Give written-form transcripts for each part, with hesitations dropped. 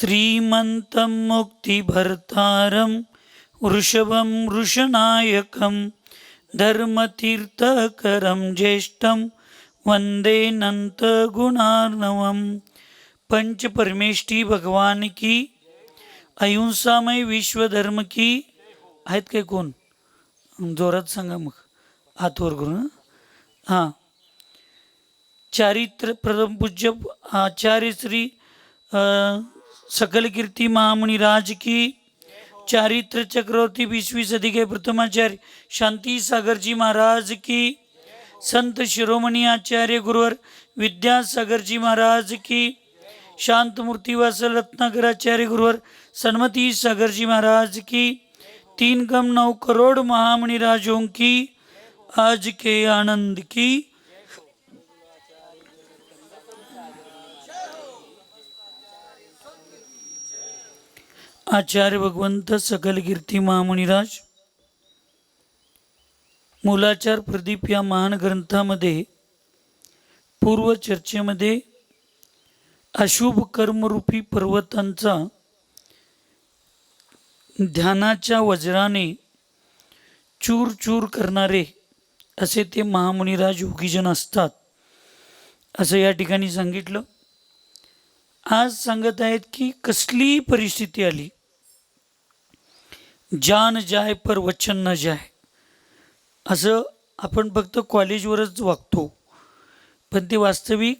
श्रीमन्तं मुक्तिभर्तारं वृषभं वृषनायकं धर्मतीर्थकरं ज्येष्ठं वंदे नंतगुणार्णवम्। पंच परमेष्ठी भगवान की, अहिंसामय विश्व धर्म की। आहेत काय कोण? जोरात सांगा मग, हात वर करून. हां, चारित्र प्रथम पूज्य आचार्य श्री सकल कीर्ति महामुनिराज की, चारित्र चक्रवर्ती 20वीं सदी के प्रथमाचार्य शांति सागर जी महाराज की, संत शिरोमणि आचार्य गुरुवर विद्यासागर जी महाराज की, शांत मूर्ति वासल रत्नाकर आचार्य गुरुवर सन्मति सागर जी महाराज की, 3 कम 9 करोड़ महामुनिराजों की आज के आनंद की। आचार्य भगवंत सकल कीर्ति महामुनिराज मूलाचार प्रदीप या महान ग्रंथामध्ये पूर्व चर्चेमध्ये अशुभ कर्मरूपी पर्वतांचा ध्यानाच्या वज्राने चूर चूर करणारे असे ते महामुनिराज योगीजन असतात असं या ठिकाणी सांगितलं. आज सांगत आहेत की कसली परिस्थिती आली, जान जाय पर वचन न जाय. असं आपण फक्त कॉलेजवरच वागतो, पण ते वास्तविक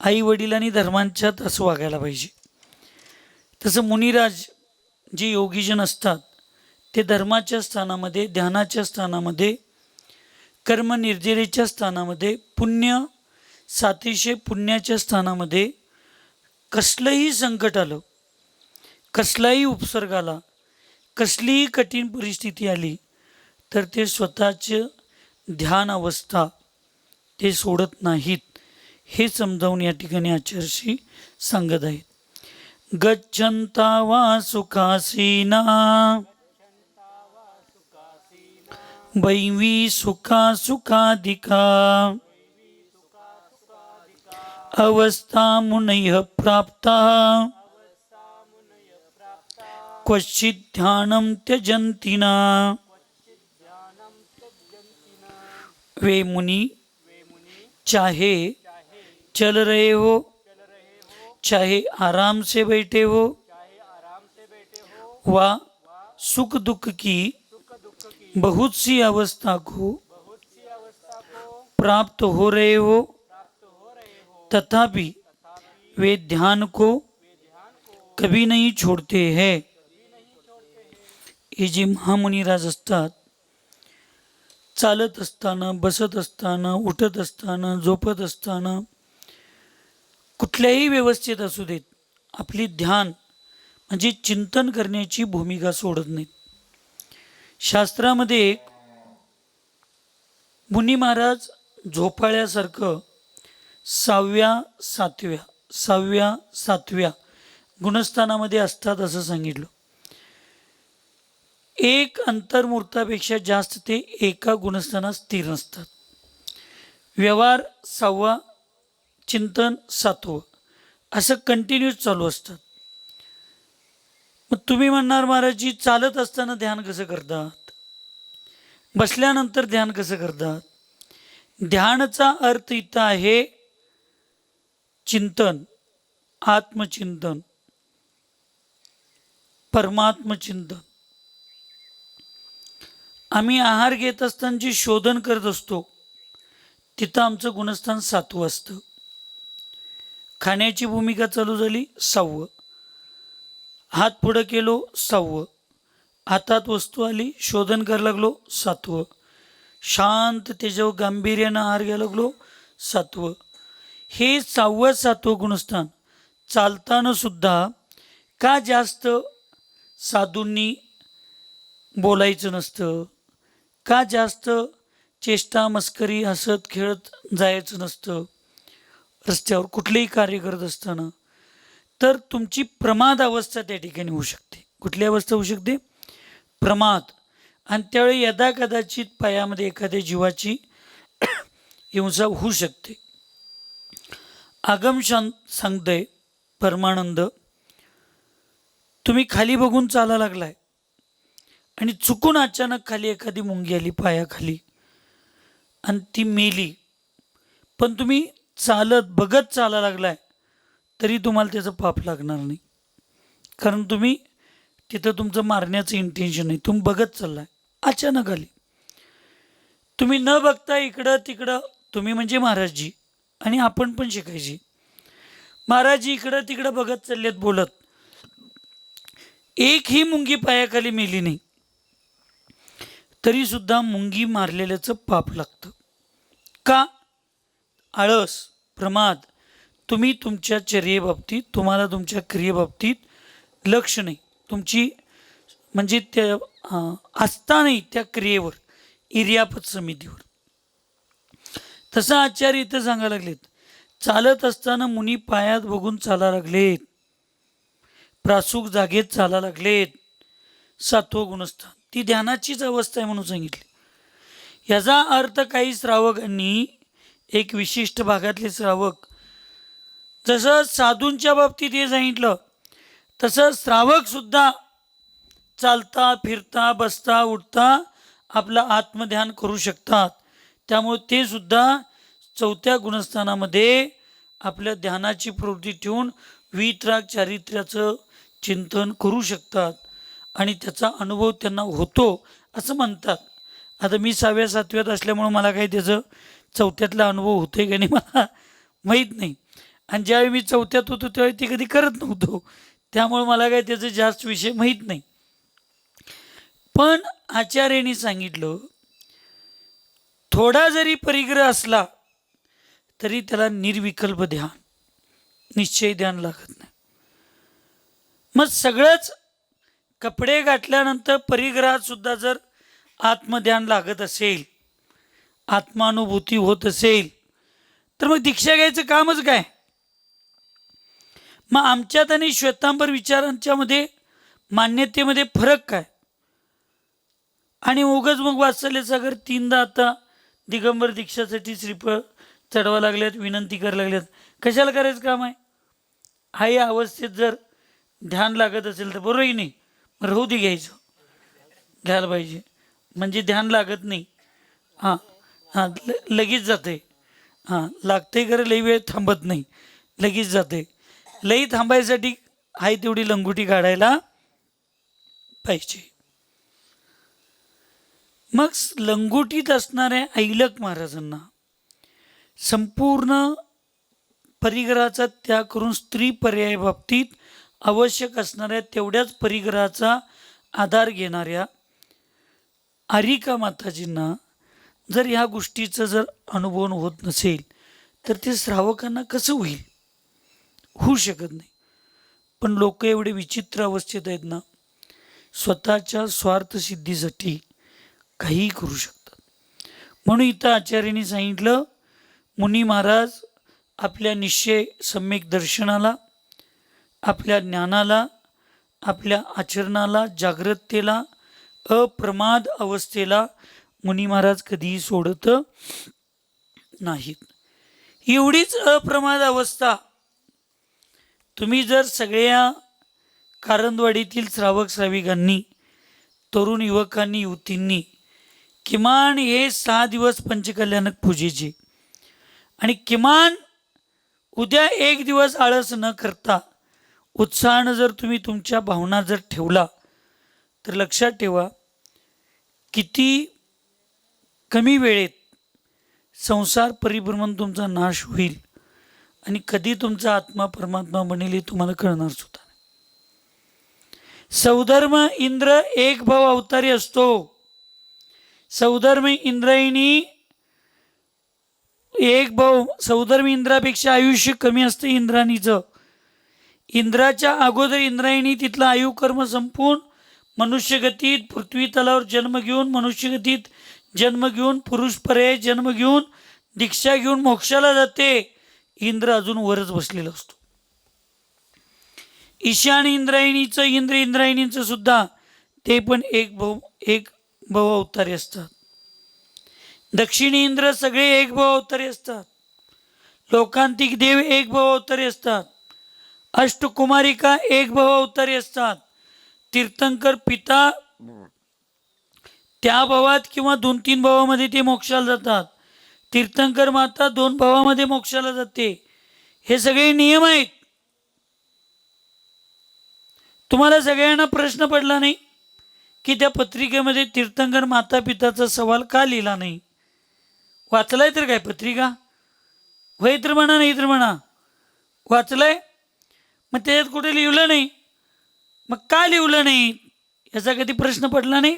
आई वडिलांनी धर्मांच्यात असं वागायला पाहिजे. तसं मुनिराज जे योगीजन असतात ते धर्माच्या स्थानामध्ये, ध्यानाच्या स्थानामध्ये, कर्मनिर्जरेच्या स्थानामध्ये, पुण्य सातिशय पुण्याच्या स्थानामध्ये कसलंही संकट आलं, कसलाही उपसर्ग आला, कसलीही कठीण परिस्थिती आली तर ते स्वतःचं ध्यान अवस्था ते सोडत नाहीत, हे समजावून या ठिकाणी आचार्यश्री सांगत आहेत. गच्छन्ता वा सुखासीना वैवी सुखा सुखाधिका अवस्था मुनयः प्राप्ता क्वचित् ध्यानं त्यजन्ति न. वे मुनि, चाहे चल रहे हो, चाहे आराम से बैठे हो, वा सुख दुख की बहुत सी अवस्था को प्राप्त हो रहे हो, तथापि वे ध्यान को कभी नहीं छोड़ते हैं. हे जे महामुनिराज असतात, चालत असताना, बसत असताना, उठत असताना, झोपत असताना, कुठल्याही व्यवस्थेत असू देत, आपली ध्यान म्हणजे चिंतन करण्याची भूमिका सोडत नाहीत. शास्त्रामध्ये एक मुनी महाराज झोपाळ्यासारखं 6व्या-7व्या गुणस्थानामध्ये असतात असं सांगितलं. एक अंतर्मुहूर्तापेक्षा जास्त ते एका गुणस्थानात स्थिर नसतात. व्यवहार 6वा, चिंतन 7वं, असं कंटिन्यूस चालू असतात. मग तुम्ही म्हणणार महाराजजी चालत असताना ध्यान कसं करतात, बसल्यानंतर ध्यान कसं करतात? ध्यानाचा अर्थ इथं आहे चिंतन, आत्मचिंतन, परमात्मचिंतन. आम्ही आहार घेत असताना जे शोधन करत असतो तिथं आमचं गुणस्थान 7वं असतं. खाण्याची भूमिका चालू झाली 6वं, हात पुढं केलो 6वं, हातात वस्तू आली शोधन करायला लागलो 7वं, शांत त्याच्यावर गांभीर्यानं आहार घ्यायला लागलो 7वं. हे 6वं-7वं गुणस्थान चालताना सुद्धा का जास्त साधूंनी बोलायचं नसतं, का जास्त चेष्टा मस्करी हसत खेळत जायचं नसतं रस्त्यावर कुठलेही कार्य करत असताना? तर तुमची प्रमाद अवस्था त्या ठिकाणी होऊ शकते. कुठली अवस्था होऊ शकते? प्रमाद. आणि त्यावेळी यदा कदाचित पायामध्ये एखाद्या जीवाची हिंसा होऊ शकते. आगम सांगतंय परमानंद, तुम्ही खाली बघून चाला लागलाय आणि चुकून अचानक खाली एखादी मुंगी आली पायाखाली आणि ती मेली, पण तुम्ही चालत बघत चाला लागलाय तरी तुम्हाला त्याचं पाप लागणार नाही, कारण तुम्ही तिथं तुमचं मारण्याचं इंटेन्शन नाही, तुम्ही बघत चाललाय. अचानक आली, तुम्ही न बघता इकडं तिकडं, तुम्ही म्हणजे महाराजजी आणि आपण पण शिकायची. महाराजजी इकडं तिकडं बघत चाललेत बोलत, एक ही मुंगी पायाखाली मेली नाही, तरी सुद्धा मुंगी मारलेल्याचं पाप लागतं. का? आळस, प्रमाद. तुम्ही तुमच्या चर्येबाबतीत, तुम्हाला तुमच्या क्रियेबाबतीत लक्ष नाही, तुमची म्हणजे त्या आस्था नाही त्या क्रियेवर, इर्यापत समितीवर. तसं आचार्य इथं सांगायला लागलेत, चालत असताना मुनी पायात बघून चाला लागलेत, प्रासूक जागेत चाला लागलेत. 7वं गुणस्थान ती ध्यानाचीच अवस्था आहे म्हणून सांगितली. याचा अर्थ काही श्रावकांनी, एक विशिष्ट भागातले श्रावक, जसं साधूंच्या बाबतीत हे सांगितलं तसं श्रावक सुद्धा चालता फिरता बसता उठता आपलं आत्मध्यान करू शकतात. त्यामुळे ते सुद्धा 4थ्या गुणस्थानामध्ये आपल्या ध्यानाची प्रवृत्ती ठेवून वितराग चारित्र्याचं चिंतन करू शकतात आणि त्याचा अनुभव त्यांना होतो असं म्हणतात. आता मी 6व्या 7व्यात असल्यामुळं मला काही त्याचं 4थ्यातला अनुभव होतो आहे का नाही मला माहीत नाही, आणि ज्यावेळी मी 4थ्यात होतो त्यावेळी ते कधी करत नव्हतो, त्यामुळे मला काही त्याचं जास्त विषय माहीत नाही. पण आचार्यांनी सांगितलं, थोडा जरी परिग्रह असला तरी त्याला निर्विकल्प ध्यान, निश्चय ध्यान लागत नाही. मग सगळंच कपडे घातल्यानंतर परिग्रहात सुद्धा जर आत्मध्यान लागत असेल, आत्मानुभूती होत असेल, तर मग दीक्षा घ्यायचं कामच काय? मग आमच्यात आणि श्वेतांबर विचारांच्या मध्ये मान्यतेमध्ये फरक काय? आणि उगाच मग वात्सल्य सागर 3दा आता दिगंबर दीक्षासाठी श्रीफळ चढवा लागल्यात, विनंती करायला लागल्यात. कशाला करायचं काम आहे? हा या अवस्थेत जर ध्यान लागत असेल तर बरोबर नाही, मग राहू दे, घ्यायचं, घ्यायला पाहिजे, म्हणजे ध्यान लागत नाही. हां हां लगेच जाते, हां लागते खरं, लई वेळ थांबत नाही, लगेच जाते. लई थांबायसाठी आहे तेवढी लंगोटी काढायला पाहिजे. मग लंगोटीत असणाऱ्या ऐलक महाराजांना संपूर्ण परिग्रहाचा त्याग करून स्त्री पर्याय बाबतीत आवश्यक असणाऱ्या तेवढ्याच परिग्रहाचा आधार घेणाऱ्या आरिका माताजींना जर ह्या गोष्टीचं जर अनुभव होत नसेल तर ते श्रावकांना कसं होईल? होऊ शकत नाही. पण लोक एवढे विचित्र अवस्थेत आहेत ना, स्वतःच्या स्वार्थसिद्धीसाठी काहीही करू शकतात. म्हणून इथं आचार्यांनी सांगितलं, मुनी महाराज आपल्या निश्चय सम्यक दर्शनाला, आपल्या ज्ञानाला, आपल्या आचरणाला, जागृततेला, अप्रमाद अवस्थेला मुनी महाराज कधीही सोडत नाहीत. एवढीच अप्रमाद अवस्था तुम्ही जर सगळ्या कारंदवाडीतील श्रावक श्राविकांनी, तरुण युवकांनी, युवतींनी किमान हे 6 दिवस पंचकल्याणक पूजेचे आणि किमान उद्या 1 दिवस आळस न करता उत्साहानं जर तुम्ही तुमच्या भावना जर ठेवला तर लक्षात ठेवा, किती कमी वेळेत संसार परिभ्रमण तुमचा नाश होईल आणि कधी तुमचा आत्मा परमात्मा बनेल हे तुम्हाला कळणार सुद्धा नाही. सौधर्म इंद्र एक भाव अवतारी असतो. सौधर्म इंद्रायणी एक भाव, सौधर्म इंद्रापेक्षा आयुष्य कमी असतं इंद्राणीचं. इंद्राच्या अगोदर इंद्रायणी तिथलं आयुकर्म संपून मनुष्यगतीत पृथ्वी तलावर जन्म घेऊन, मनुष्यगतीत जन्म घेऊन, पुरुष पर्याय जन्म घेऊन, दीक्षा घेऊन मोक्षाला जाते. इंद्र अजून वरच बसलेला असतो. ईशान इंद्रायणीचं, इंद्रायणींचं सुद्धा ते पण एक भाव अवतारी असतात. दक्षिणी इंद्र सगळे एक भाव अवतारी असतात. लोकांतिक देव एक भाव अवतारी असतात. अष्टकुमारिका एक भाव अवतारी असतात. तीर्थंकर पिता त्या भावात किंवा 2-3 भावामध्ये ते मोक्षाला जातात. तीर्थंकर माता 2 भावामध्ये मोक्षाला जाते. हे सगळे नियम आहेत. तुम्हाला सगळ्यांना प्रश्न पडला नाही की त्या पत्रिकेमध्ये तीर्थंकर माता पिताचा सवाल का लिहिला नाही? वाचलाय तर काय पत्रिका? होय तर म्हणा, नाही तर म्हणा. वाचलाय? मग त्याच्यात कुठे लिहिलं नाही? मग का लिहिलं नाही याचा कधी प्रश्न पडला नाही?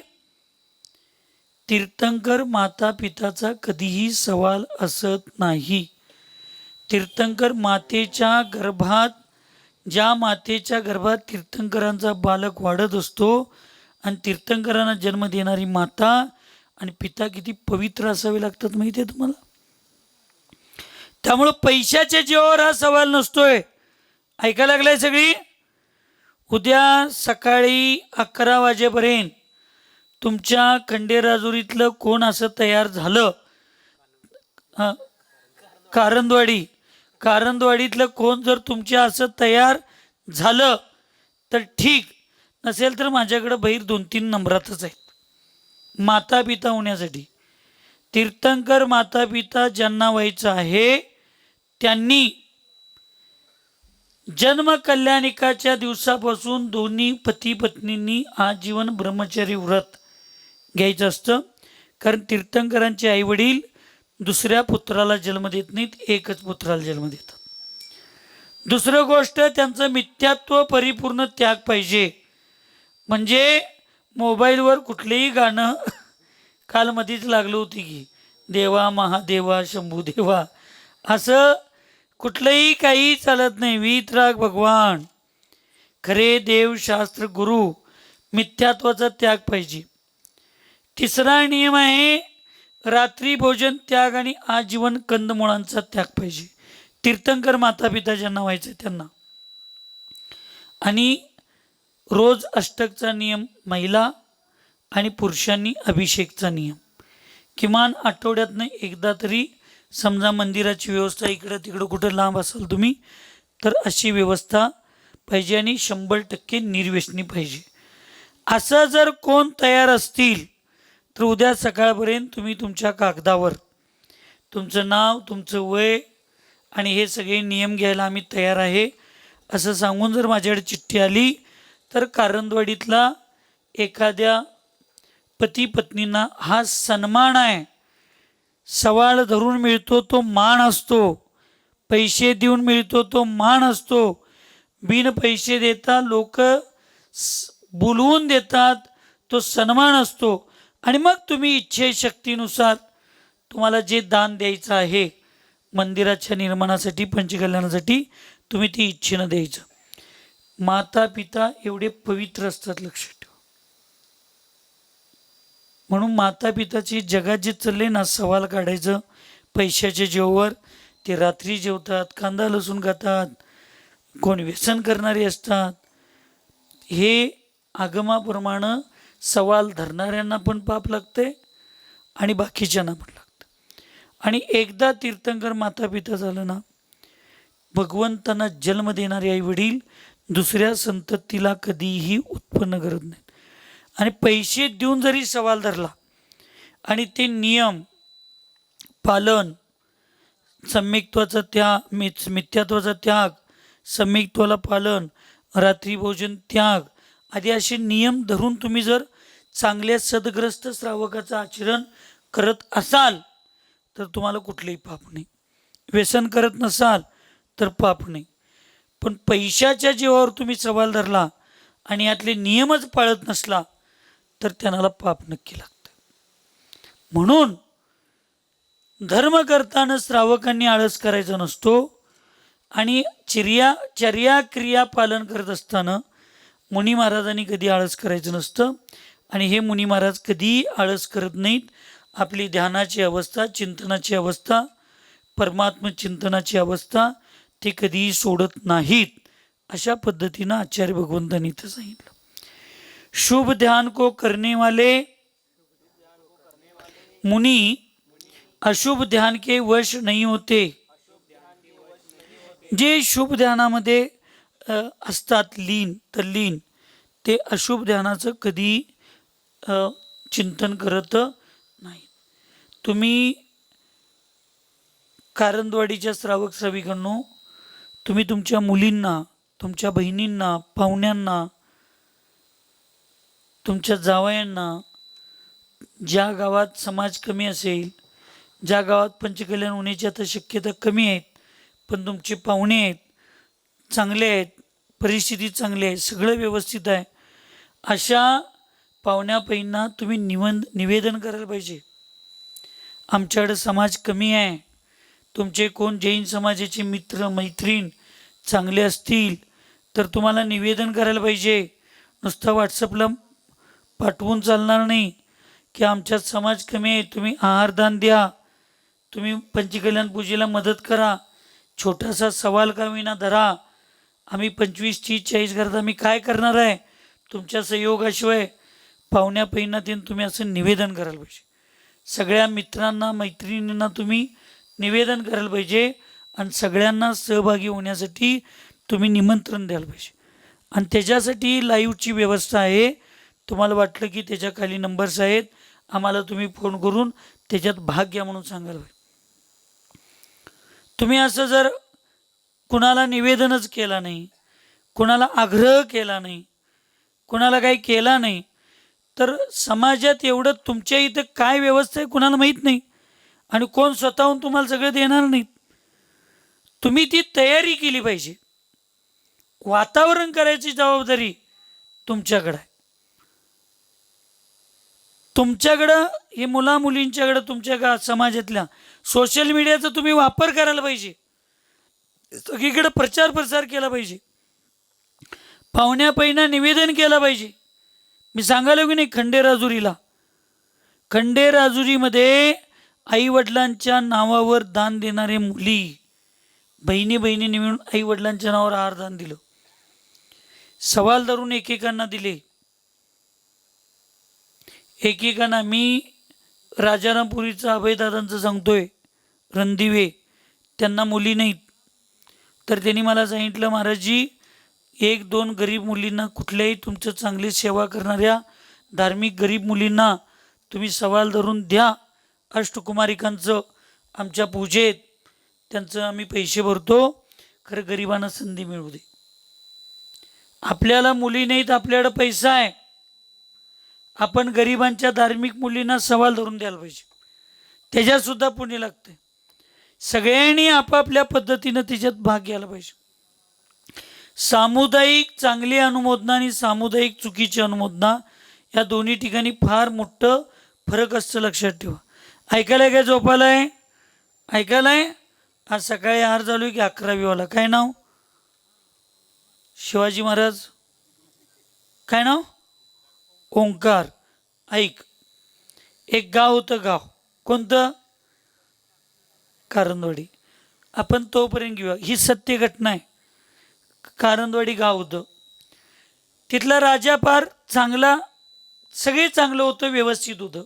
तीर्थंकर माता पिताचा कधीही सवाल असत नाही. तीर्थंकर मातेच्या गर्भात, ज्या मातेच्या गर्भात तीर्थंकरांचा बालक वाढत असतो आणि तीर्थंकरांना जन्म देणारी माता आणि पिता किती पवित्र असावे लागतात माहिती आहे तुम्हाला? त्यामुळं पैशाच्या जीवावर हा सवाल नसतोय. ऐकायला लागलाय सगळी? उद्या सकाळी 11 वाजेपर्यंत तुमच्या खंडेराजुरीतलं कोण असं तयार झालं, कारंदवाडीतलं कोण जर तुमच्या असं तयार झालं तर ठीक, नसेल तर माझ्याकडं बाहेर 2-3 नंबरातच आहेत माता पिता होण्यासाठी. तीर्थंकर माता पिता ज्यांना व्हायचं आहे त्यांनी जन्म कल्याणिकाच्या दिवसापासून दोन्ही पती पत्नींनी आजीवन ब्रह्मचारी व्रत घ्यायचं असतं. कारण तीर्थंकरांचे आईवडील दुसऱ्या पुत्राला जन्म देत नाहीत, एकच पुत्राला जन्म देतात. दुसरं गोष्ट, त्यांचं मिथ्यात्व परिपूर्ण त्याग पाहिजे. म्हणजे मोबाईलवर कुठलेही गाणं काल मध्येच लागलं होती की देवा महादेवा शंभू देवा, असं कुठलंही काही चालत नाही. वीतराग भगवान, खरे देव शास्त्र गुरु, मिथ्यात्वाचा त्याग पाहिजे. तिसरा नियम आहे रात्री भोजन त्याग आणि आजीवन कंदमुळांचा त्याग पाहिजे. तीर्थंकर माता पिता ज्यांना व्हायचं त्यांना. आणि रोज अष्टकचा नियम महिला आणि पुरुषांनी अभिषेकचा नियम. किमान आठवड्यातनं एकदा तरी, समजा मंदिराची व्यवस्था इकडं तिकडं कुठं लांब असाल तुम्ही तर अशी व्यवस्था पाहिजे. आणि 100% निर्व्यसनी पाहिजे. असं जर कोण तयार असतील तर उद्या सकाळपर्यंत तुम्ही तुमच्या कागदावर तुमचं नाव, तुमचं वय आणि हे सगळे नियम घ्यायला आम्ही तयार आहे असं सांगून जर माझ्याकडे चिठ्ठी आली तर कारंदवाडीतला एखाद्या पती पत्नींना हा सन्मान आहे. सवाल धरून मिळतो तो मान असतो, पैसे देऊन मिळतो तो मान असतो. बिन पैसे देता लोक बोलवून देतात, तो सन्मान असतो. आणि मग तुम्ही इच्छेशक्तीनुसार तुम्हाला जे दान द्यायचं आहे मंदिराच्या निर्माणासाठी, पंचकल्याणासाठी, तुम्ही ती इच्छेनं द्यायचं. माता पिता एवढे पवित्र असतात, लक्षात ठेवा. म्हणून माता पिताची जगात जे चालले ना सवाल काढायचं पैशाच्या जेवावर, ते रात्री जेवतात, कांदा लसूण खातात, कोण व्यसन करणारे असतात. हे आगमाप्रमाणे सवाल धरणाऱ्यांना पण पाप लागते आणि बाकीच्यांना पण लागतं. आणि एकदा तीर्थंकर माता पिता झालं ना, भगवंतांना जन्म देणारे आई वडील दुसऱ्या संततीला कधीही उत्पन्न करत नाहीत. आणि पैसे देऊन जरी सवाल धरला आणि ते नियम पालन, सम्यक्त्वाचा त्याग, मिथ्यात्वाचा त्याग, सम्यक्त्वाला पालन, रात्री भोजन त्याग आदी असे नियम धरून तुम्ही जर चांगल्या सदग्रस्त श्रावकाचं आचरण करत असाल तर तुम्हाला कुठलेही पाप नाही. व्यसन करत नसाल तर पाप नाही. पण पैशाच्या जीवावर तुम्ही सवाल धरला आणि यातले नियमच पाळत नसला तर त्यांना पाप नक्की लागतं. म्हणून धर्म करताना श्रावकांनी आळस करायचा नसतो. आणि चर्या क्रिया पालन करत असताना मुनी महाराजांनी कधी आळस करायचं नसतं. आणि हे मुनी महाराज कधीही आळस करत नाहीत. आपली ध्यानाची अवस्था, चिंतनाची अवस्था, परमात्म चिंतनाची अवस्था ते कधीही सोडत नाहीत. अशा पद्धतीनं आचार्य भगवंतांनी इथं सांगितलं. शुभ ध्यान को करने वाले मुनि अशुभ ध्यान के वश नहीं होते. जे शुभ ध्यानामध्ये असतात लीन, तल्लीन, ते अशुभ ध्यानाचं कधी चिंतन करत नाही. तुम्ही कारंदवाडीच्या श्रावक श्राविकांनो, तुम्ही तुमच्या मुलींना, तुमच्या बहिणींना, पाहुण्यांना, तुमच्या जावयांना, ज्या गावात समाज कमी असेल, ज्या गावात पंचकल्याण होण्याची आता शक्यता कमी आहेत, पण तुमचे पाहुणे आहेत, चांगले आहेत, परिस्थिती चांगली आहे, सगळं व्यवस्थित आहे, अशा पाहुण्या पैंना तुम्ही निवेदन करायला पाहिजे. आमच्याकडे समाज कमी आहे, तुमचे कोण जैन समाजाचे मित्र मैत्रीण चांगले असतील तर तुम्हाला निवेदन करायला पाहिजे. नुसतं व्हॉट्सअपला पाठवून चालणार नाही की आमच्यात समाज कमी आहे, तुम्ही आहारदान द्या, तुम्ही पंचकल्याण पूजेला मदत करा, छोटासा सवाल का विना धरा, आम्ही 25, 30, 40 घरात आम्ही काय करणार आहे, तुमच्या सहयोगाशिवाय पाहुण्या पैनातीन तुम्ही असं निवेदन करायला पाहिजे. सगळ्या मित्रांना मैत्रिणींना तुम्ही निवेदन करायला पाहिजे आणि सगळ्यांना सहभागी होण्यासाठी तुम्ही निमंत्रण द्यायला पाहिजे. आणि त्याच्यासाठी लाईव्हची व्यवस्था आहे. तुम्हाला वाटलं की त्याच्या खाली नंबर्स आहेत, आम्हाला तुम्ही फोन करून त्याच्यात भाग घ्या म्हणून सांगायला पाहिजे. तुम्ही असं जर कुणाला निवेदनच केला नाही, कुणाला आग्रह केला नाही, कुणाला काही केला नाही, तर समाजात एवढं तुमच्या इथं काय व्यवस्था आहे कुणाला माहीत नाही आणि कोण स्वतःहून तुम्हाला सगळं देणार नाहीत. तुम्ही ती तयारी केली पाहिजे. वातावरण करायची जबाबदारी तुमच्याकडं आहे. तुमच्याकडं हे मुलामुलींच्याकडं तुमच्या समाजातल्या सोशल मीडियाचा तुम्ही वापर करायला पाहिजे, सगळीकडे प्रचार प्रसार केला पाहिजे, पाहुण्या पैना निवेदन केलं पाहिजे. मी सांगायला की नाही, खंडेराजुरीमध्ये आईवडिलांच्या नावावर दान देणारे मुली, बहिणींनी मिळून आईवडिलांच्या नावावर आहारदान दिलं, सवाल धरून एकेकांना दिले. एकेकांना मी राजारामपुरीचा अभयदादांचं सांगतोय, रणदिवे, त्यांना मुली नाहीत, तर त्यांनी मला सांगितलं, महाराजजी 1-2 गरीब मुलींना, कुठल्याही तुमचं चांगली सेवा करणाऱ्या धार्मिक गरीब मुलींना तुम्ही सवाल धरून द्या अष्टकुमारिकांचं आमच्या पूजेत, त्यांचं आम्ही पैसे भरतो, खरं गरिबांना संधी मिळू दे. आपल्याला मुली नाहीत, आपल्याकडं पैसा आहे, आपण गरिबांच्या धार्मिक मुलींना सवाल धरून द्यायला पाहिजे. त्याच्यातसुद्धा पुण्य लागते. सगळ्यांनी आपापल्या पद्धतीनं त्याच्यात भाग घ्यायला पाहिजे. सामुदायिक चांगली अनुमोदना आणि सामुदायिक चुकीची अनुमोदना या दोन्ही ठिकाणी फार मोठं फरक असतं, लक्षात ठेवा. ऐकायला काय झोपायलाय? ऐकायलाय? आज सकाळी आहार चालू आहे की 11वी वाला, काय नाव? शिवाजी महाराज. काय नाव? ओंकार. ऐक, एक गाव होतं, गाव कोणतं? कारंदवाडी. आपण तोपर्यंत घेऊया, ही सत्य घटना आहे. कारंदवाडी गाव होतं, तिथला राजा फार चांगला, सगळे चांगलं होतं, व्यवस्थित होतं,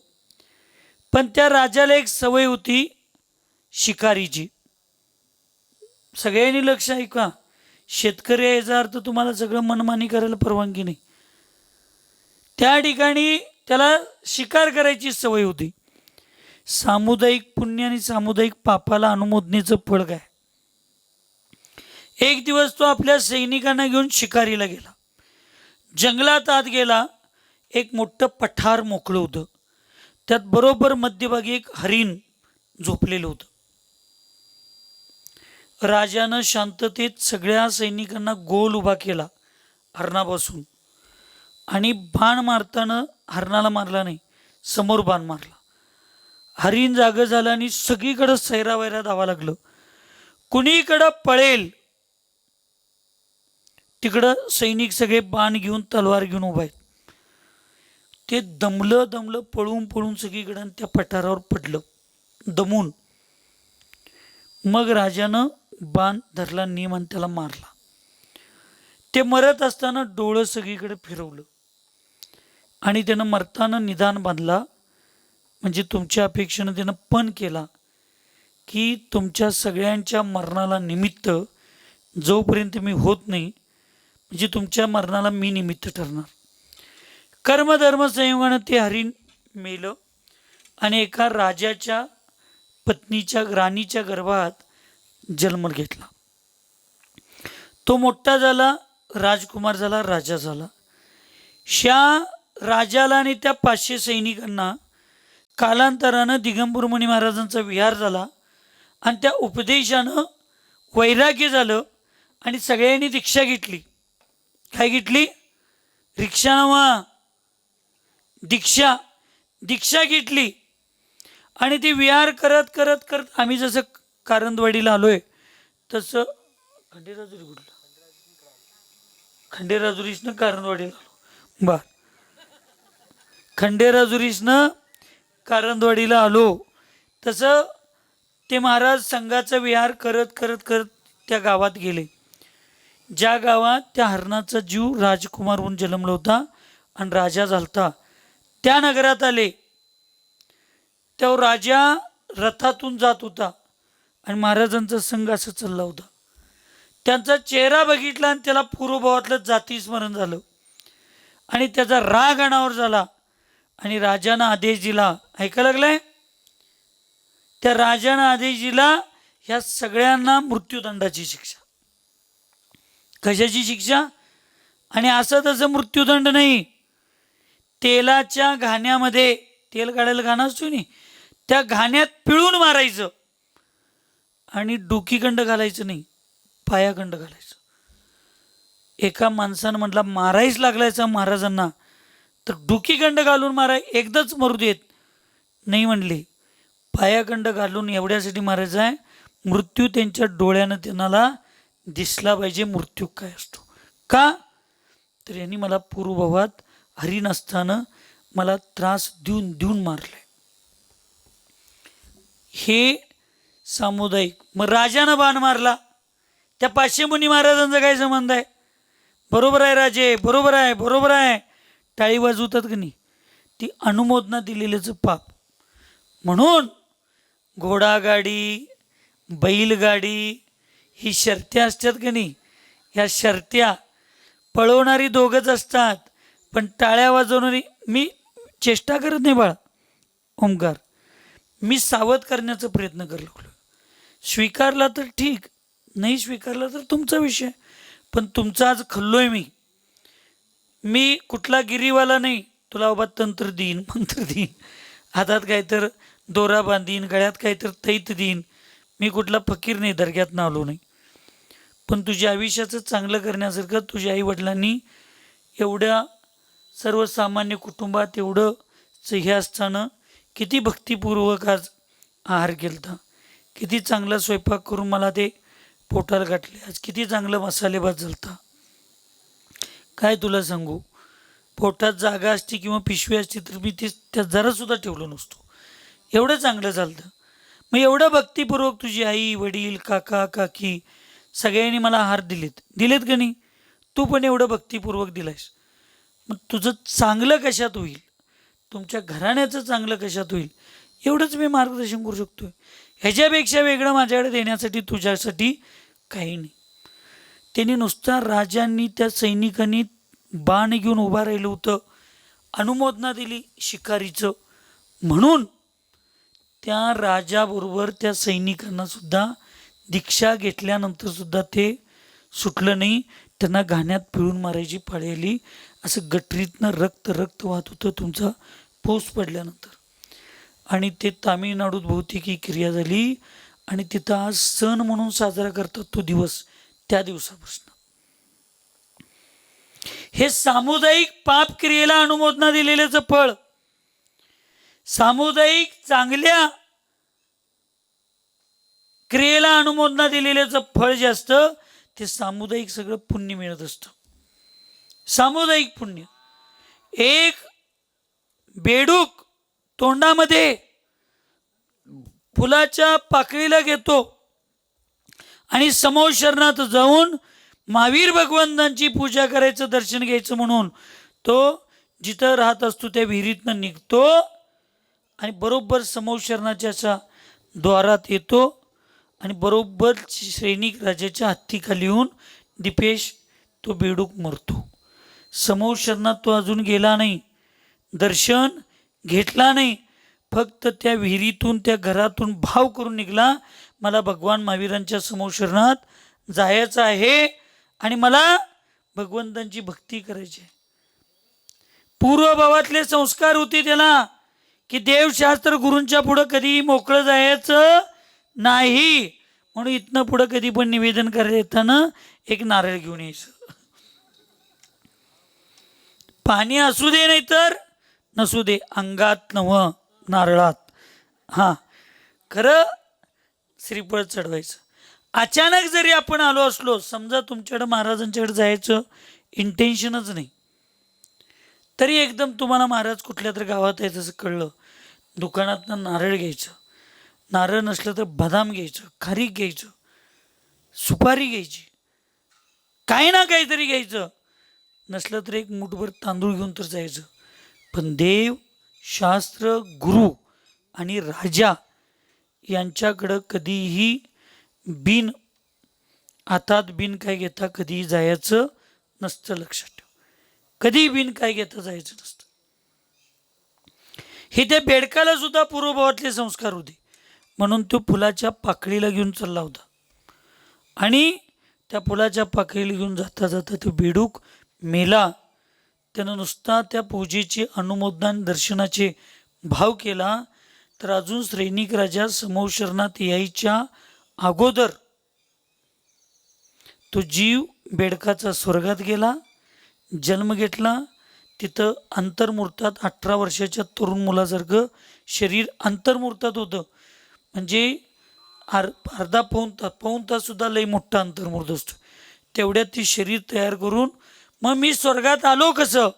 पण त्या राजाला एक सवय होती शिकारीची. सगळ्यांनी लक्ष ऐका, शेतकरी याचा अर्थ तुम्हाला सगळं मनमानी करायला परवानगी नाही. त्या ठिकाणी त्याला शिकार करायची सवय होती. सामुदायिक पुण्य आणि सामुदायिक पापाला अनुमोदनेचं फळ काय? एक दिवस तो आपल्या सैनिकांना घेऊन शिकारीला गेला. जंगलात आत गेला. एक मोठं पठार मोकळं होतं, त्यात बरोबर मध्यभागी एक हरिण झोपलेलं होतं. राजानं शांततेत सगळ्या सैनिकांना गोल उभा केला हरणापासून, आणि बाण मारताना हरणाला मारला नाही, समोर बाण मारला. हरिण जागं झालं आणि सगळीकडं सैरावैरा धावा लागलं. कुणीकडं पळेल तिकडं सैनिक सगळे बाण घेऊन, तलवार घेऊन उभा आहेत. ते दमलं पळून सगळीकडं त्या पठारावर पडलं दमून. मग राजानं बाण धरला, नेम आणि त्याला मारला. ते मरत असताना डोळं सगळीकडे फिरवलं आणि त्यानं मरताना निदान बांधला, म्हणजे तुमच्या अपेक्षेनं त्यानं पण केला की तुमच्या सगळ्यांच्या मरणाला निमित्त जोपर्यंत मी होत नाही, म्हणजे तुमच्या मरणाला मी निमित्त ठरणार. कर्मधर्म संयोगानं ते हरिण मेलं आणि एका राजाच्या पत्नीच्या राणीच्या गर्भात जन्म घेतला. तो मोठा झाला, राजकुमार झाला, राजा झाला. ह्या राजाला आणि त्या 500 सैनिकांना कालांतरानं दिगंबर मुनी महाराजांचा विहार झाला आणि त्या उपदेशानं वैराग्य झालं आणि सगळ्यांनी दीक्षा घेतली. काय घेतली? रिक्षा नवा, दीक्षा. दीक्षा घेतली आणि ती विहार करत करत करत आम्ही जसं कारंदवाडीला आलोय तसं खंडेराजुरी कुठलं खंडेराजुरीसनं कारंदवाडीला आलो. बर, खंडेराजुरीसनं कारंदवाडीला आलो तसं ते महाराज संघाचा विहार करत करत करत त्या गावात गेले, ज्या गावात त्या हरणाचा जीव राजकुमार होऊन जन्मला होता आणि राजा झालता. त्या नगरात आले. तेव्हा राजा रथातून जात होता आणि महाराजांचा संघ असं चालला होता. त्यांचा चेहरा बघितला आणि त्याला पूर्वभावातलं जाती स्मरण झालं आणि त्याचा राग अनावर झाला आणि राजानं आदेश दिला. ऐका लागलाय? त्या राजानं आदेश दिला ह्या सगळ्यांना मृत्यूदंडाची शिक्षा. कशाची शिक्षा? आणि असं तसं मृत्यूदंड नाही, तेलाच्या घाण्यामध्ये, तेल काढायला घाण असतो नाही, त्या घाण्यात पिळून मारायचं आणि डोकीखंड घालायचं नाही, पायाखंड घालायचं. एका माणसानं म्हटलं मारायच लागलायचा महाराजांना तर डोकीखंड घालून माराय, एकदाच मरू देत नाही म्हणले, पायाखंड घालून एवढ्यासाठी मारायचं आहे मृत्यू त्यांच्या डोळ्यानं त्यांना दिसला पाहिजे मृत्यू काय असतो. का तर यांनी मला पूर्वभावात हरिण असताना मला त्रास देऊन देऊन मारले. हे सामुदायिक. मग राजानं बाण मारला, त्या 500 मुनी महाराजांचा काय संबंध आहे? बरोबर आहे राजे, बरोबर आहे, बरोबर आहे, टाळी वाजवतात की नाही? ती अनुमोदना दिलेल्याचं पाप. म्हणून घोडागाडी, बैलगाडी ही शर्त्या असतात की नाही, ह्या शर्त्या पळवणारी दोघंच असतात, पण टाळ्या वाजवणारी. मी चेष्टा करत नाही बाळा ओंकार, मी सावध करण्याचा प्रयत्न करायला लागलो. स्वीकारला तर ठीक, नाही स्वीकारला तर तुमचा विषय, पण तुमचा आज खल्लोय मी कुठला गिरीवाला नाही. तुला बाबा तंत्र देईन, मंत्र देईन, हातात काय तर दोरा बांधीन, गळ्यात काय तर थैत देईन. मी कुठला फकीर नाही, दर्ग्यातनं आलो नाही. पण तुझ्या आयुष्याचं चांगलं करण्यासारखं तुझ्या आईवडिलांनी एवढ्या सर्वसामान्य कुटुंबात एवढं हे असताना किती भक्तिपूर्वक आज आहार केलता, किती चांगला स्वयंपाक करून मला ते पोटाला गाठले, आज किती चांगलं मसालेभात झालता. काय तुला सांगू, पोटात जागा असती किंवा पिशवी असती तर मी ते त्यात जरासुद्धा ठेवलं नसतो, एवढं चांगलं झालं. मग एवढं भक्तिपूर्वक तुझी आई वडील काका काकी सगळ्यांनी मला आहार दिलेत का नाही? तू पण एवढं भक्तिपूर्वक दिलायस. मग तुझं चांगलं कशात होईल, तुमच्या घराण्याचं चांगलं कशात होईल, एवढंच मी मार्गदर्शन करू शकतो. ह्याच्यापेक्षा वेगळं माझ्याकडे देण्यासाठी तुझ्यासाठी काही नाही. त्यांनी नुसता राजांनी त्या सैनिकांनी बाण घेऊन उभा राहिलं होतं, अनुमोदना दिली शिकारीचं, म्हणून त्या राजाबरोबर त्या सैनिकांना सुद्धा दीक्षा घेतल्यानंतर सुद्धा ते सुटलं नाही. त्यांना घाण्यात पिळून मारायची पाळी आली. असं गटरीतनं रक्त वाहत होतं तुमचा पाऊस पडल्यानंतर. आणि ते तामिळनाडूत भौतिकी क्रिया झाली आणि तिथं आज सण म्हणून साजरा करतात तो दिवस. त्या दिवसापासून हे सामुदायिक पाप क्रियेला अनुमोदना दिलेल्याचं फळ, सामुदायिक चांगल्या क्रियेला अनुमोदना दिलेल्याचं फळ जे असतं ते सामुदायिक सगळं पुण्य मिळत असतं. सामुदायिक पुण्य. एक बेडूक तोंडामध्ये फुलाच्या पाकळीला घेतो आणि समोशरणात जाऊन महावीर भगवंतांची पूजा करायचं, दर्शन घ्यायचं म्हणून तो जिथं राहत असतो त्या विहिरीतनं निघतो आणि बरोबर समोशरणाच्या अशा द्वारात येतो आणि बरोबर सैनिक राजाच्या हत्तीखाली येऊन दीपेश तो बेडूक मरतो. समोशरणात तो अजून गेला नाही, दर्शन घेतला नाही, फक्त त्या विहिरीतून त्या घरातून भाव करून निघाला, मला भगवान महावीरांच्या समोर शरणात जायचं आहे आणि मला भगवंतांची भक्ती करायची आहे. पूर्वभावातले संस्कार होते त्याला की देवशास्त्र गुरूंच्या पुढं कधी मोकळं जायचं नाही, म्हणून इथनं पुढं कधी पण निवेदन करायला येताना एक नारळ घेऊन यायचं. पाणी असू दे नाही तर नसू दे, अंगात नव्ह नारळात. हां, खरं श्रीफळ चढवायचं. अचानक जरी आपण आलो असलो, समजा तुमच्याकडं महाराजांच्याकडे जायचं इंटेन्शनच नाही, तरी एकदम तुम्हाला महाराज कुठल्या तरी गावात आहे तसं कळलं, दुकानातनं नारळ घ्यायचं, नारळ नसलं तर बदाम घ्यायचं, खारीक घ्यायचं, सुपारी घ्यायची, काही ना काहीतरी घ्यायचं, नसलं तर एक मुठभर तांदूळ घेऊन तर जायचं. पण देव, शास्त्र, गुरु आणि राजा यांच्याकडं कधीही बिन हातात बिन काय घेता कधीही जायचं नसतं. लक्षात ठेव, कधी बिन काय घेता जायचं नसतं. हे त्या बेडकाला सुद्धा पूर्वभावातले संस्कार होते, म्हणून तो फुलाच्या पाकळीला घेऊन चालला होता. आणि त्या फुलाच्या पाकळीला घेऊन जाता जाता तो बेडूक मेला. त्यानं नुसता त्या पूजेचे अनुमोदन दर्शनाचे भाव केला, तर अजून सैनिक राजा समोर शरणात यायच्या अगोदर तो जीव बेडकाचा स्वर्गात गेला, जन्म घेतला. तिथं अंतर्मुहूर्तात 18 वर्षाच्या तरुण मुलासारखं शरीर अंतर्मुहूर्तात होतं. म्हणजे अर्धा पाऊण तास सुद्धा लई मोठा अंतर्मुहूर्त असतो. तेवढ्यात ती शरीर तयार करून मग मी स्वर्गात आलो कसं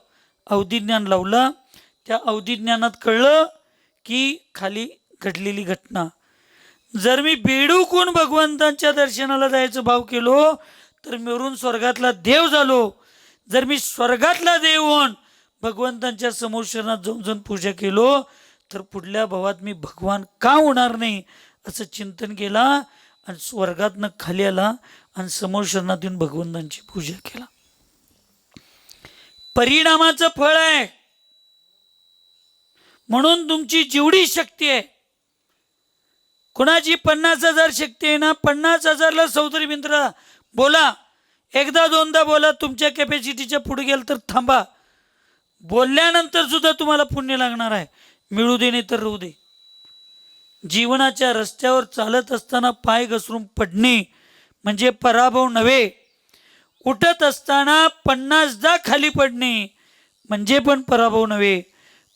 अवधिज्ञान लावलं. त्या अवधिज्ञानात कळलं की खाली घडलेली घटना, जर मी बेडूकून भगवंतांच्या दर्शनाला जायचं भाव केलो तर मिळून स्वर्गातला देव झालो. जर मी स्वर्गातला देव होऊन भगवंतांच्या समोर शरणात जाऊन पूजा केलो तर पुढल्या भावात मी भगवान का होणार नाही असं चिंतन केला आणि स्वर्गातनं खाली आला आणि समोर शरणात येऊन भगवंतांची पूजा केला. परिणामाचं फळ आहे. म्हणून तुमची जेवढी शक्ती आहे, कोणाची 50,000 शक्ती आहे ना, 50,000ला सौदरी मित्र बोला, एकदा दोनदा बोला, तुमच्या कॅपॅसिटीच्या पुढे गेलं तर थांबा. बोलल्यानंतर सुद्धा तुम्हाला पुण्य लागणार आहे. मिळू दे नाही तर राहू दे. जीवनाच्या रस्त्यावर चालत असताना पाय घसरून पडणे म्हणजे पराभव नव्हे. उठत असताना 50दा खाली पडणे म्हणजे पण पराभव नव्हे.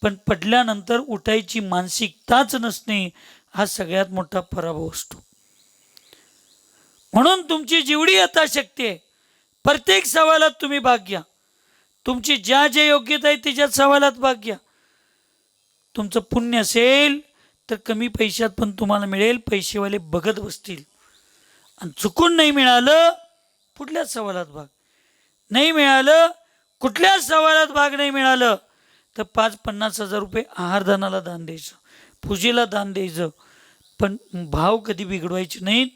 पण पडल्यानंतर उठायची मानसिकताच नसणे हा सगळ्यात मोठा पराभव असतो. म्हणून तुमची जेवढी यथाशक्ती आहे प्रत्येक सवालात तुम्ही भाग घ्या. तुमची ज्या ज्या योग्यता आहे त्याच्यात सवालात भाग घ्या. तुमचं पुण्य असेल तर कमी पैशात पण तुम्हाला मिळेल. पैसेवाले बघत बसतील. आणि चुकून नाही मिळालं कुठल्याच सवालात भाग नाही मिळालं, कुठल्याच सवालात भाग नाही मिळालं तर 5-50 हजार रुपये आहारदानाला दान द्यायचं, पूजेला दान द्यायचं. पण भाव कधी बिघडवायचे नाहीत.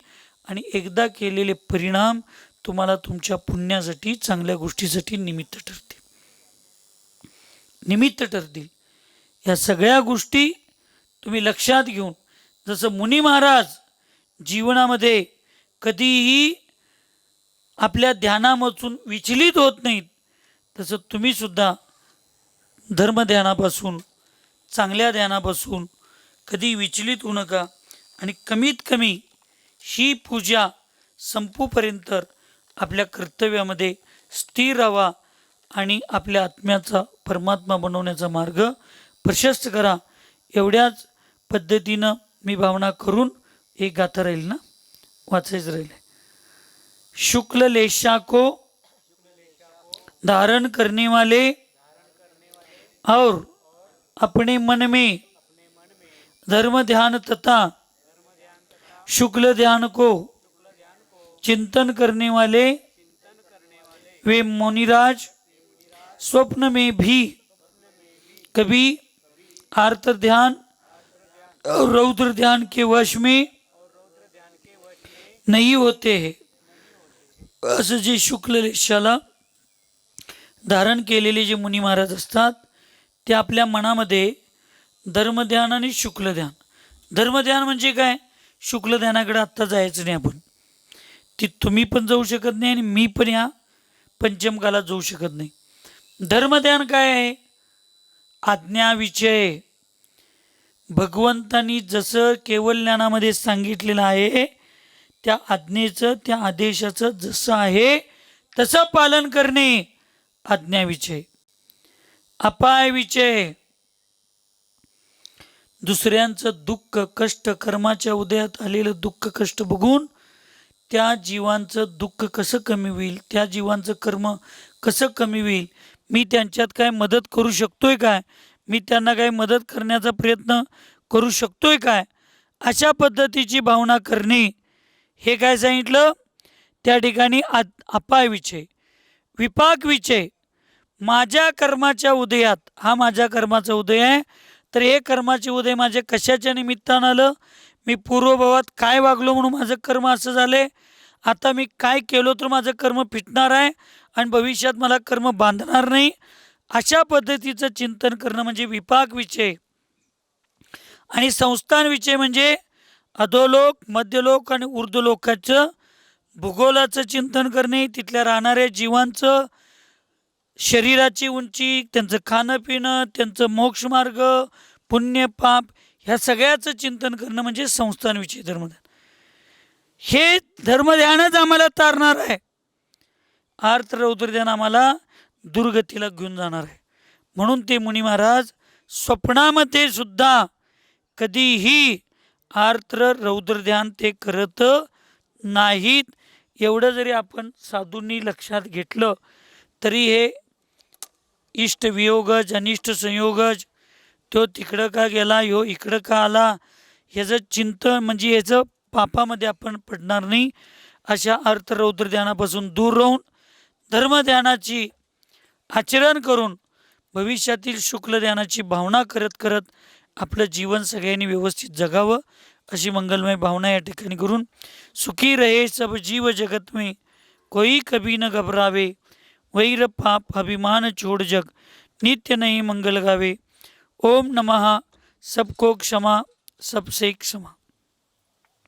आणि एकदा केलेले परिणाम तुम्हाला तुमच्या पुण्यासाठी चांगल्या गोष्टीसाठी निमित्त ठरतील. या सगळ्या गोष्टी तुम्ही लक्षात घेऊन, जसं मुनी महाराज जीवनामध्ये कधीही आपल्या ध्यानामधून विचलित होत नाहीत, तसं तुम्ही सुद्धा धर्मध्यानापासून, चांगल्या ध्यानापासून कधी विचलित होऊ नका. आणि कमीत कमी ही पूजा संपूपर्यंत आपल्या कर्तव्यामध्ये स्थिर राहा आणि आपल्या आत्म्याचा परमात्मा बनवण्याचा मार्ग प्रशस्त करा. एवढ्याच पद्धतीनं मी भावना करून एक गाथा राहील ना, वाचायचं राहील. शुक्ल लेशा को धारण करने वाले और अपने मन में धर्म ध्यान तथा शुक्ल ध्यान को चिंतन करने वाले वे मुनिराज स्वप्न में भी कभी आर्त ध्यान और रौद्र ध्यान के वश में नहीं होते हैं. असं जे शुक्ल लेशाला धारण केलेले जे मुनी महाराज असतात ते आपल्या मनामध्ये धर्मध्यान आणि शुक्लध्यान. धर्मध्यान म्हणजे काय? शुक्लध्यानाकडे आत्ता जायचं नाही आपण. ती तुम्ही पण जाऊ शकत नाही आणि मी पण या पंचमकालात जाऊ शकत नाही. धर्मध्यान काय आहे? आज्ञाविषय. भगवंतांनी जसं केवल ज्ञानामध्ये सांगितलेलं आहे त्या आज्ञेचं, त्या आदेशाचं जसं आहे तसं पालन करणे आज्ञाविषय. अपायविषय. दुसऱ्यांचं दुःख कष्ट, कर्माच्या उदयात आलेलं दुःख कष्ट बघून त्या जीवांचं दुःख कसं कमी होईल, त्या जीवांचं कर्म कसं कमी होईल, मी त्यांच्यात काय मदत करू शकतोय काय, मी त्यांना काय मदत करण्याचा प्रयत्न करू शकतोय काय, अशा पद्धतीची भावना करणे. हे काय सांगितलं त्या ठिकाणी? अपायविषय. विपाकविषय. माझ्या कर्माच्या उदयात, हा माझ्या कर्माचा उदय आहे, तर हे कर्माचे उदय माझ्या कशाच्या निमित्तानं आलं, मी पूर्वभावात काय वागलो म्हणून माझं कर्म असं झालंय, आता मी काय केलो तर माझं कर्म फिटणार आहे आणि भविष्यात मला कर्म बांधणार नाही, अशा पद्धतीचं चिंतन करणं म्हणजे विपाकविषय. आणि संस्थानविषय म्हणजे अधोलोक, मध्यलोक आणि ऊर्ध्वलोकाचं भूगोलाचं चिंतन करणे, तिथल्या राहणाऱ्या जीवांचं शरीराची उंची, त्यांचं खाणं पिणं, त्यांचं मोक्षमार्ग, पुण्य पाप, ह्या सगळ्याचं चिंतन करणं म्हणजे संस्थानविषयी धर्मध्यान. हे धर्मध्यानच आम्हाला तारणार आहे. आर्त रौद्रध्यान आम्हाला दुर्गतीला घेऊन जाणार आहे. म्हणून ते मुनी महाराज स्वप्नामध्ये सुद्धा कधीही आर्द्र रौद्रध्यान ते करत नाहीत. एवढं जरी आपण साधूंनी लक्षात घेतलं तरी हे इष्टवियोगज, अनिष्ट संयोगज, तो तिकडं का गेला, ह्यो इकडं का आला, ह्याचं चिंतन म्हणजे याचं पापामध्ये आपण पडणार नाही. अशा अर्थ रौद्र ध्यानापासून दूर राहून धर्मध्यानाची आचरण करून भविष्यातील शुक्ल ध्यानाची भावना करत करत आपलं जीवन सगळ्यांनी व्यवस्थित जगावं, अशी मंगलमय भावना या ठिकाणी करून सुखी रहे सब जीव जगत में, कोई कभी न घबरावे, वैर पाप अभिमान छोड़ जग, नित्य नहीं मंगल गावे. ओम नमः. सबको क्षमा, सबसे क्षमा.